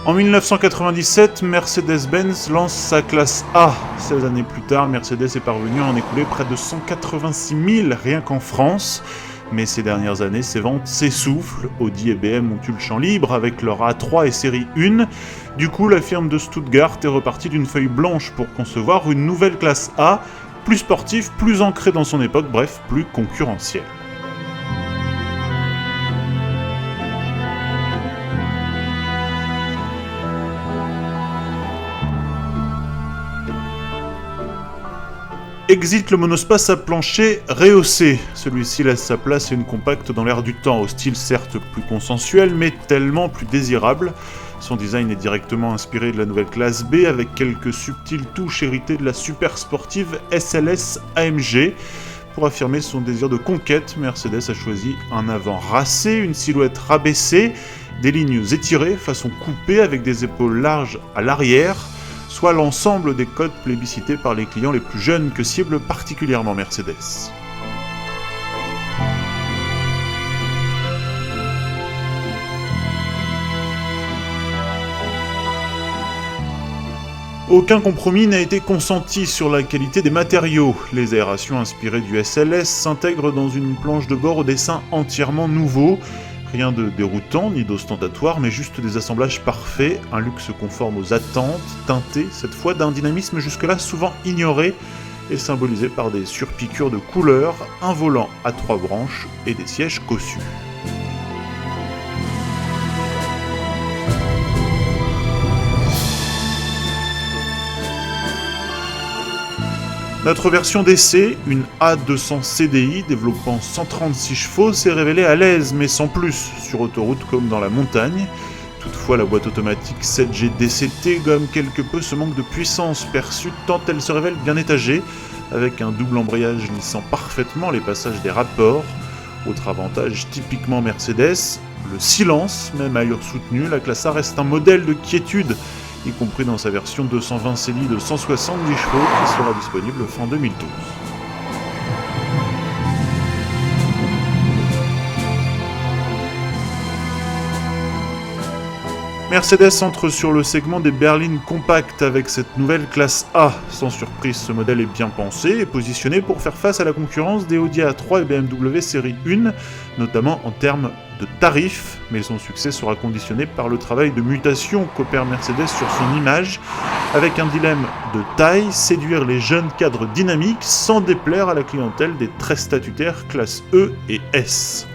En 1997, Mercedes-Benz lance sa classe A. 16 années plus tard, Mercedes est parvenu à en écouler près de 186 000 rien qu'en France. Mais ces dernières années, ses ventes s'essoufflent. Audi et BM ont eu le champ libre avec leur A3 et série 1. Du coup, la firme de Stuttgart est repartie d'une feuille blanche pour concevoir une nouvelle classe A, plus sportive, plus ancrée dans son époque, bref, plus concurrentielle. Exit le monospace à plancher rehaussé. Celui-ci laisse sa place à une compacte dans l'air du temps, au style certes plus consensuel, mais tellement plus désirable. Son design est directement inspiré de la nouvelle classe B, avec quelques subtiles touches héritées de la super sportive SLS AMG. Pour affirmer son désir de conquête, Mercedes a choisi un avant racé, une silhouette rabaissée, des lignes étirées, façon coupée avec des épaules larges à l'arrière, soit l'ensemble des codes plébiscités par les clients les plus jeunes que cible particulièrement Mercedes. Aucun compromis n'a été consenti sur la qualité des matériaux. Les aérations inspirées du SLS s'intègrent dans une planche de bord au dessin entièrement nouveau. Rien de déroutant ni d'ostentatoire, mais juste des assemblages parfaits, un luxe conforme aux attentes, teinté cette fois d'un dynamisme jusque-là souvent ignoré et symbolisé par des surpiqûres de couleurs, un volant à 3 branches et des sièges cossus. Notre version d'essai, une A200 CDI développant 136 chevaux, s'est révélée à l'aise mais sans plus, sur autoroute comme dans la montagne. Toutefois, la boîte automatique 7G DCT gomme quelque peu ce manque de puissance perçue tant elle se révèle bien étagée, avec un double embrayage lissant parfaitement les passages des rapports. Autre avantage typiquement Mercedes, le silence, même à allure soutenue, la classe A reste un modèle de quiétude, y compris dans sa version 220 CDI de 170 chevaux qui sera disponible fin 2012. Mercedes entre sur le segment des berlines compactes avec cette nouvelle classe A. Sans surprise, ce modèle est bien pensé et positionné pour faire face à la concurrence des Audi A3 et BMW série 1, notamment en termes de tarifs, mais son succès sera conditionné par le travail de mutation qu'opère Mercedes sur son image, avec un dilemme de taille, séduire les jeunes cadres dynamiques sans déplaire à la clientèle des très statutaires classe E et S.